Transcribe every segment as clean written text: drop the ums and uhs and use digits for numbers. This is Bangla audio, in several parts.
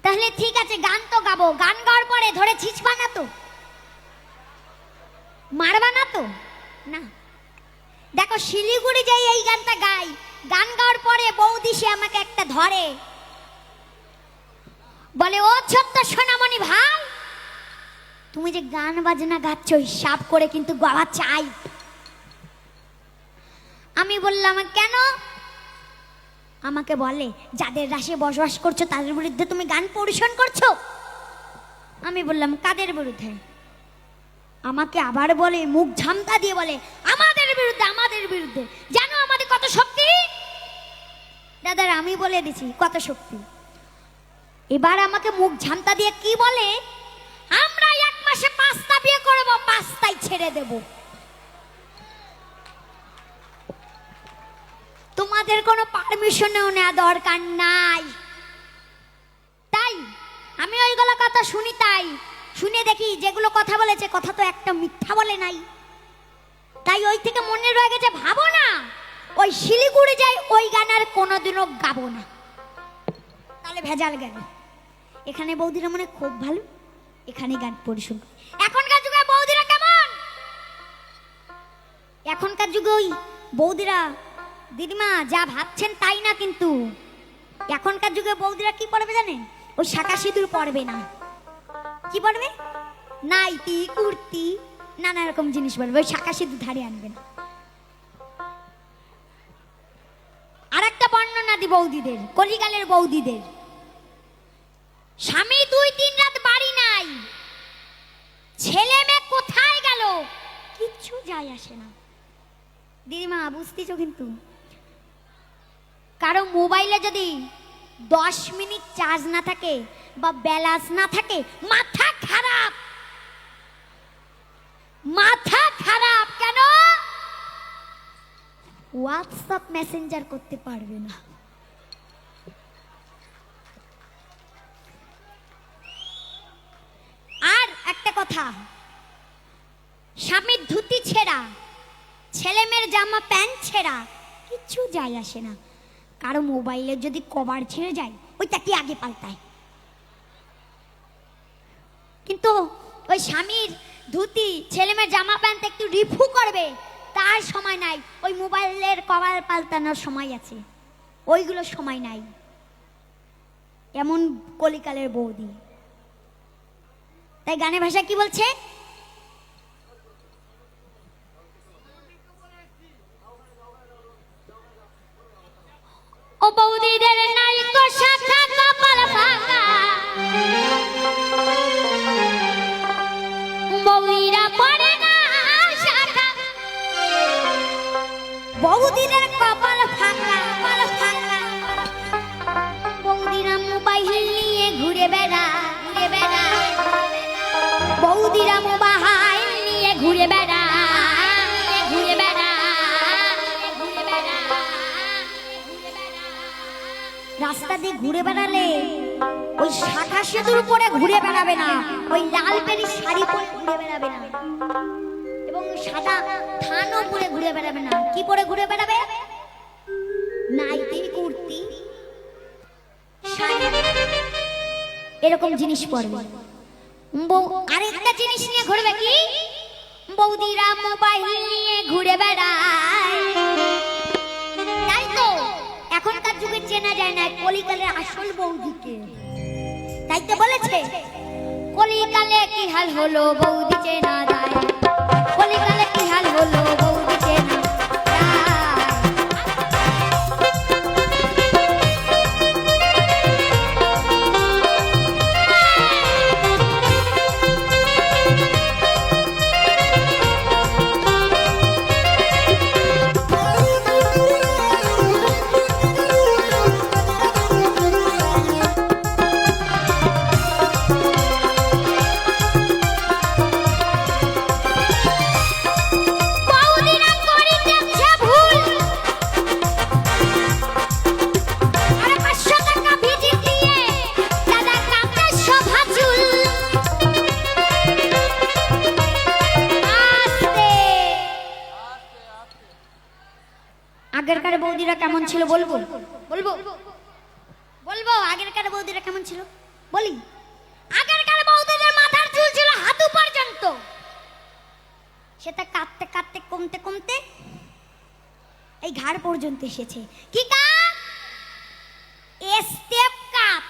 তাহলে ঠিক আছে, গান তো গাবো। গান গাওয়ার পরে ধরে ছিচবা না তো, মারবা না তো? না। দেখো শিলিগুড়ি যাই এই গানটা গাই, গান গাওয়ার পরে বৌদি সে আমাকে একটা ধরে, বলে ও ছোট্ট সোনামণি ভাই, তুমি যে গান বাজনা গাচ্ছ হিসাব করে কিন্তু গাওয়া চাই। আমি বললাম কেন? আমাকে বলে যাদের রাশে বসবাস করছো তাদের বিরুদ্ধে তুমি গান পরিবেশন করছো। আমি বললাম কাদের বিরুদ্ধে? আমাকে আবার বলে, মুখ ঝামটা দিয়ে বলে আমাদের বিরুদ্ধে, আমাদের বিরুদ্ধে। জানো আমাদের কত শক্তি? দাদার আমি বলে দিছি কত শক্তি। এবার আমাকে মুখ ঝামটা দিয়ে কি বলে, আমরা 1 মাসে 5টা বিয়ে করব, 5টাই ছেড়ে দেব। তোমাদের কোনো পারমিশনও নেওয়া দরকার নাই। তাই আমি ওইগুলো কথা শুনি, তাই শুনে দেখি যেগুলো কথা বলেছে কথা তো একটা মিথ্যা বলে নাই। তাই ওই থেকে মনে রয়ে গেছে, ভাবো না ওই শিলিগুড়ি যাই ওই গান আর কোনোদিনও গাবো না। তাহলে ভেজাল গেল। এখানে বৌদিরা মনে খুব ভালো, এখানে গান পরিবেশন করে। এখনকার যুগে বৌদিরা কেমন? এখনকার যুগে ওই বৌদিরা, দিদিমা যা ভাবছেন তাই না, কিন্তু এখনকার যুগে বৌদিরা কি পড়বে জানেন? ওই শাঁখা সিঁদুর পড়বে না। কি পড়বে? নাইটি, কুর্তি, নানা রকম জিনিস পড়বে, ওই শাঁখা সিঁদুর ধারে আনবে না। আর একটা বর্ণনা দি বৌদিদের, কলিকালের বৌদিদের। স্বামী 2-3 রাত বাড়ি নাই, ছেলে মেয়ে কোথায় গেল কিচ্ছু যায় আসে না। দিদিমা বুঝতেছো? কিন্তু কারো মোবাইলে যদি 10 মিনিট চার্জ না থাকে বা ব্যালেন্স না থাকে, মাথা খারাপ। মাথা খারাপ কেন? হোয়াটসঅ্যাপ মেসেঞ্জার করতে পারবে না। আর একটা কথা, স্বামীর ধুতি ছেঁড়া, ছেলে মেয়ের জামা প্যান্ট ছেঁড়া, কিচ্ছু যায় আসে না। কারো মোবাইলে যদি কভার ছেড়ে যায় ওইটা কি আগে পাল্টায়। কিন্তু ওই স্বামীর ধুতি, ছেলে মেয়ের জামা প্যান্ট একটু রিফু করবে, তার সময় নাই। ওই মোবাইলের কভার পাল্টানোর সময় আছে, ওইগুলো সময় নাই। এমন কলিকালের বৌদি। তাই গানের ভাষা কি বলছে? ও বৌদিদের নাইকো শাখা কপাল ভাঙা, বৌদিরা পড়ে না শাখা। বৌদিদের কপাল ভাঙা, কপাল ভাঙা। বৌদিরা মোবাইল নিয়ে ঘুরে বেড়ায়, ঘুরে বেড়ায়। বৌদিরা মোবাইল নিয়ে ঘুরে বেড়ায়, ঘুরে বেড়ায়, ঘুরে বেড়ায়। রাস্তা দিয়ে ঘুরে বেড়ালে ওই শাঁখা সিঁদুর পরে ঘুরে বেড়াবে না, ওই লাল বেরি শাড়ি পরে ঘুরে বেড়াবে না, এবং সাদা থানও পরে ঘুরে বেড়াবে না। কি পরে ঘুরে বেড়াবে? নাইটি, কুর্তি, শাড়ি, এরকম জিনিস পরবে। আরেকটা জিনিস নিয়ে ঘুরবে কি? বৌদিরা মোবাইল নিয়ে ঘুরে বেড়ায়। তাই তো এখনকার যুগে চেনা যায় না কলিকালের আসল বৌদিকে। তাই তো বলেছে কলিকালে কি হাল হলো বৌদি চেনা যায়, কলিকালে কি হাল হলো বৌদি চেনা যায়। আগেরকার বৌদিরা কেমন ছিল বলবো? বলবো বলবো আগেরকার বৌদিরা কেমন ছিল? বলি, আগেরকার বৌদিদের মাথার চুল ছিল হাঁটু পর্যন্ত, সেটা কাটতে কাটতে কমতে কমতে এই ঘাড় পর্যন্ত এসেছে। কি কাট? Step cut,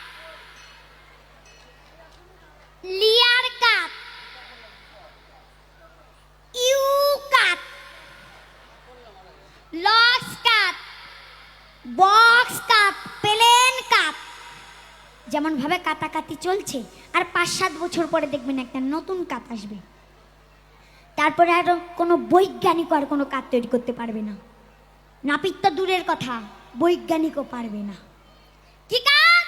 layer cut, U cut, লক্স cut, box cut, plain cut, যেমন ভাবে কাটাকাটি চলছে। আর 5-7 বছর পরে দেখবেন একটা নতুন কাট আসবে। তারপরে আর কোনো বৈজ্ঞানিক আর কোনো কাট তৈরি করতে পারবে না। নাপিত তো দূরের কথা, বৈজ্ঞানিকও পারবে না। কি কাট?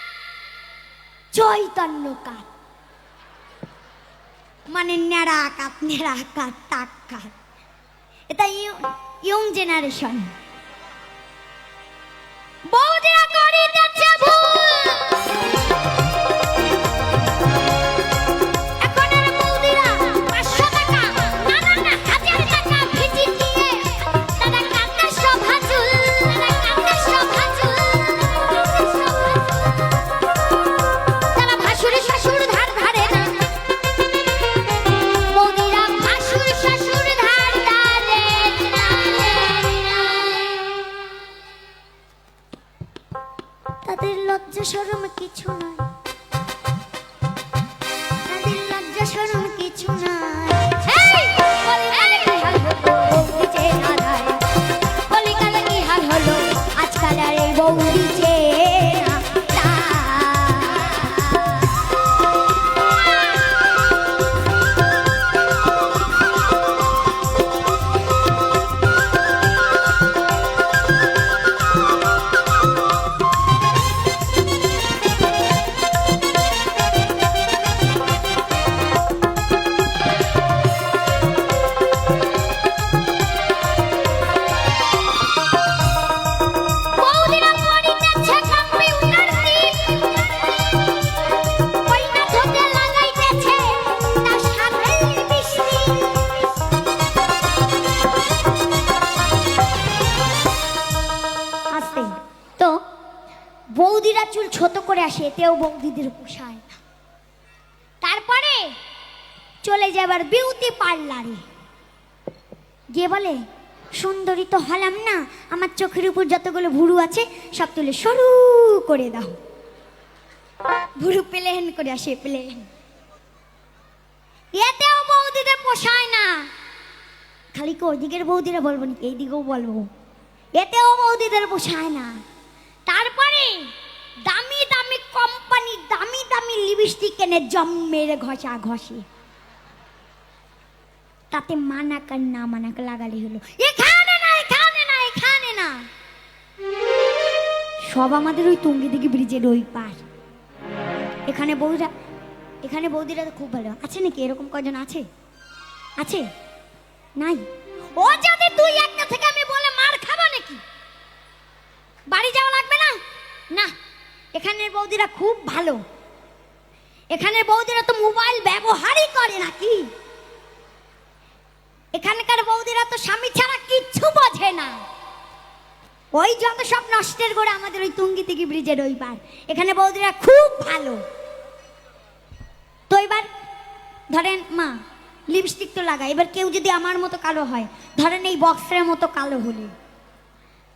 চৈতন্য কাট, মানে নেড়া কাট, নেড়া কাট, টাক কাট। এটা ইয়ং জেনারেশন। বৌদিরা করিতেছে ভুল, এখনের বৌদিরা 500 টাকা, না না না 1000 টাকা ভিজিট দিয়ে তারা কাটে শোভা চুল, তারা কাটে শোভা চুল, তারা ভাসুর শাশুর ধার ধারে না। বৌদিরা ভাসুর শাশুর ধার ধারে না। তাদের লজ্জা শরম কিছু নয়, তাদের লজ্জা শরম কিছু নয়। হেই! কলিকালে কি হাল হলো, বৌদি চেয়ে না ধায়। কলিকালে কি হাল হলো, আজকাল আর এই বৌদি চেয়ে না ধায়। বৌদিরা করিতেছে কম্পিউটার টিপ, কইনা ধোকে লাগাইতেছে তার সাথে লিপস্টিক। আস্তে তো বৌদিরা চুল ছোট করে আসে, এতেও বৌদিদের পোষায় না। তারপরে চলে যাবার বিউটি পার্লারে গিয়ে বলে, সুন্দরী তো হলাম না, আমার চোখের উপর যতগুলো ভুরু আছে সব তুলে সরু করে দাও। ভুরু প্লেন করে আসে, প্লেন। এতেও বৌদিদের পোষায় না। খালি কি ওইদিকের বৌদিরা বলবো নাকি, এইদিকেও বলবো, এতেও বৌদিদের পোষায় না। তারপরে দামি দামি কোম্পানি দামি দামি লিপস্টিক এনে জম্মের ঘষা ঘষে, তাতে মানাক আর না মানাক লাগালে হলো। এখানে না, এখানে না, এখানে না, সব আমাদের ওই টুঙ্গিদিঘি ব্রিজের ওই পার। এখানে বৌদিরা তো খুব ভালো আছে নাকি? এরকম কজন আছে? আছে? নাই? ও যদি তুই একটা থেকে আমি বলে মার খাবা নাকি? বাড়ি যাওয়া লাগবে না? না, এখানের বৌদিরা খুব ভালো। এখানের বৌদিরা তো মোবাইল ব্যবহারই করে নাকি? এখানকার বৌদিরা তো স্বামী ছাড়া কিচ্ছু বোঝে না। ওই যত সব নষ্টের গোড়া আমাদের ওই টুঙ্গিদিঘি ব্রিজের ওই পার। এখানে বৌদিরা খুব ভালো। তো এবার ধরেন মা লিপস্টিক তো লাগায়, এবার কেউ যদি আমার মতো কালো হয়, ধরেন এই বক্সের মতো কালো হলে,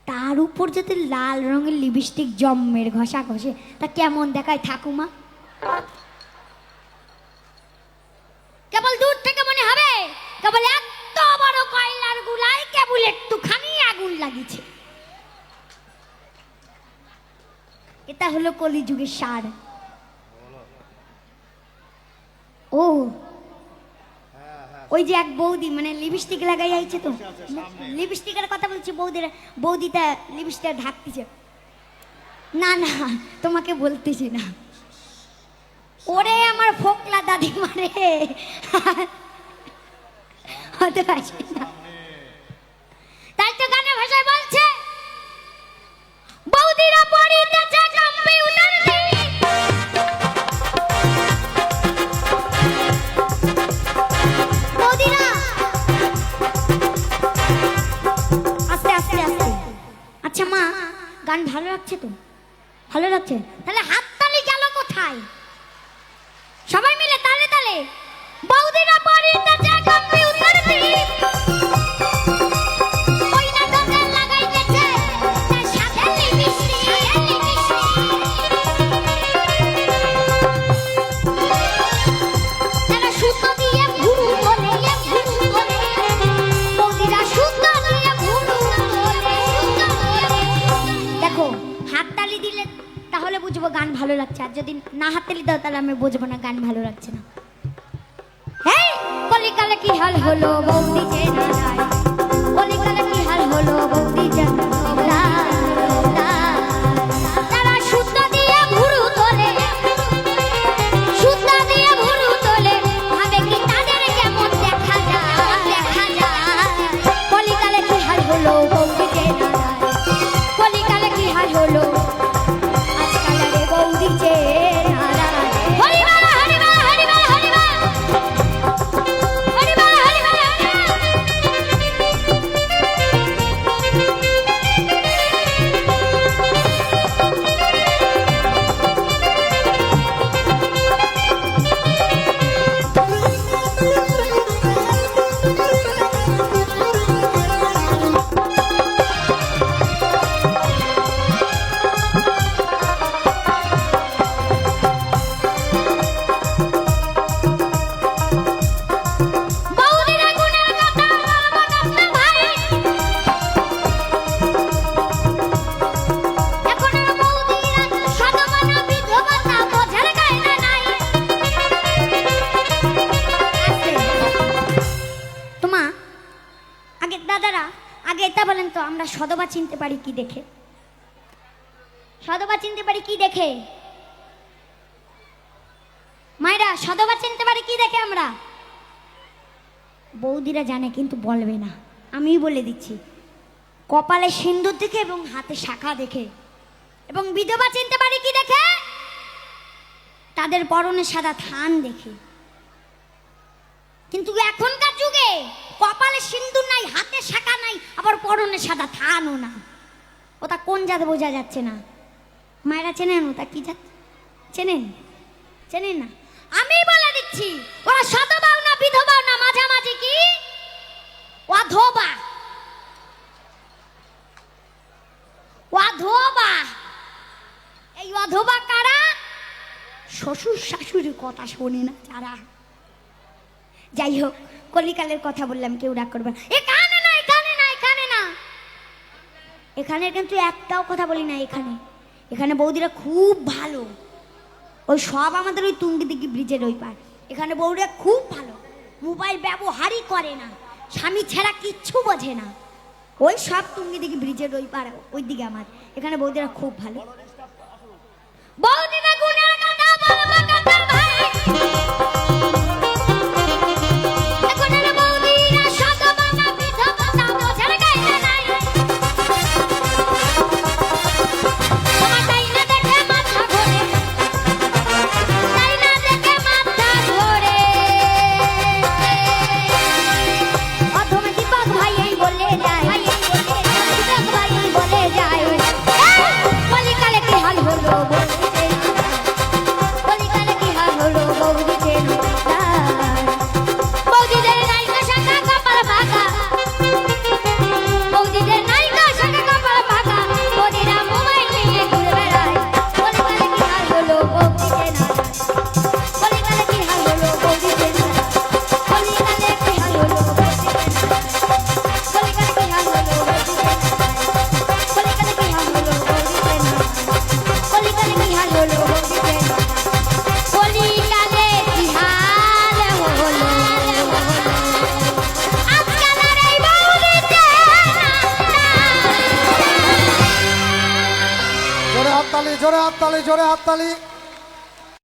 তার উপর যদি লাল রঙের লিপস্টিক জম্মের ঘষা ঘষে, তা কেমন দেখায় ঠাকুমা? কেবল দূর থেকে মনে হবে কেবল এত বড় কয়লার গুলায় কেবল একটুখানি আগুন লাগিয়েছে। এটা হলো কলিযুগের সার। ও ওই যে এক বৌদি মানে লিপস্টিক লাগাই আইছে, তো লিপস্টিকের কথা বলছি, বৌদিটা লিপস্টিক ঢাকতেছে। না না তোমাকে বলতেছি না, ওরে আমার ফোকলা দাদি মারে হতে পারছে না। তাই তো গানে ভাষায় বলছে, বৌদিরা পড়িতেছে কম্পিউটার বৌদিরা আস্তে আস্তে আস্তে। আচ্ছা মা, গান ভালো লাগছে তো? ভালো লাগছে, তাহলে হাততালি গেল কোথায়? সবাই মিলে তালে তালে বৌদিরা পরিতেছে কম্পিউটার টিপ ওই না দোকান লাগাইতেছে তার সাথে লিপস্টিক তারা সুতো দিয়ে ঘুরু বলে বৌদিরা সুতো দিয়ে ঘুরু বলে দেখো হাততালি দিলে তাহলে বুঝবো গান ভালো লাগছে আর যদি না হাততালি দাও তাহলে আমি বুঝবো না গান ভালো লাগছে না হেই কলিকালে কি হাল হলো বৌদি যে নারায় কলিকালে কি হাল হলো বৌদি যে তারা সুতো দিয়ে ঘুরু তোলে সুতো দিয়ে ঘুরু তোলে ভাবে কি তাদের কেমন দেখা যায় কলিকালে কি হাল হলো বৌদি যে নারায় কলিকালে কি হাল হলো আজকাল রে বৌদি যে নারায় হরি বল হরি বল হরি বল হরি বল হরি বল হরি বল বৌদিরা গুণের কথা বলবো না ভাই এখন আর বৌদিরা সদমনা বিধবতা বোঝার গায়না নাই তোমা আগে দাদারা আগে এটা বলেন তো আমরা সদবা চিনতে পারি কি দেখে সদবা চিনতে পারি কি দেখে মায়েরা সদবা চিনতে পারি কি দেখে আমরা বৌদিরা জানে কিন্তু বলবে না আমিই বলে দিচ্ছি কপালে সিন্দুর দেখে এবং হাতে শাখা দেখে এবং বিধবা চিনতে পারি কি দেখে তাদের পরনে সাদা থান দেখে কিন্তু এখনকার যুগে কপালে সিন্দুর নাই হাতে শাখা নাই আবার পরনে সাদা থানও না ওটা কোন জাত বোঝা যাচ্ছে না মায়েরা চেনেন ওটা কি জাত চেনেন চেনেন না আমি বলে দিচ্ছি ওরা সদবাও না বিধবাও না মাঝামাঝি কি অধবা অধবা এই অধবা কারা শ্বশুর শাশুড়ির কথা শোনে না যারা যাই হোক কলিকালের কথা বললাম কেউ রাগ করবে না। এখানে না এখানে না এখানে না এখানে কিন্তু একটাও কথা বলি না এখানে এখানে বৌদিরা খুব ভালো ওই সব আমাদের ওই তুঙ্গিদিঘি ব্রিজের ওই পার এখানে বৌদিরা খুব ভালো মোবাইল ব্যবহারই করে না স্বামী ছাড়া কিচ্ছু বোঝে না ওই সব তুঙ্গিদিঘি ব্রিজের ওই পার ওই দিকে আমার এখানে বৌদিরা খুব ভালো বৌদিরা গুণের কথা বলবো কথা ভাই এখন আর বৌদিরা সদবা না বিধবতা বোঝার গায়না নাই তোমার তাই না দেখে মাথা ঘোরে তাই না দেখে মাথা ঘোরে অধম দীপক ভাই এই বলে যায় দীপক ভাই এই বলে যায় কলিকালে কি হাল হলো বৌদি যে কলিকালে কি হাল হলো বৌদি যে বৌদিদের নায়িকা শাখা কপাল ভাগা বৌদিদের নায়িকা শাখা কপাল ভাগা বৌদিরা মোবাইল নিয়ে ঘুরে বেড়ায় কলিকালে কি হাল হলো বৌদি যে কলিকালে কি হাল হলো বৌদি যে কলিকালে কি হাল হলো বৌদি যে কলিকালে কি হাল হলো বৌদি যে কলিকালে কি হাল হলো বৌদি যে কলিকালে কি হাল হলো বৌদি যে কলিকালে কি হাল হলো আজকাল আর এই বৌদি যে জোরে হাততালি জোরে হাততালি জোরে হাততালি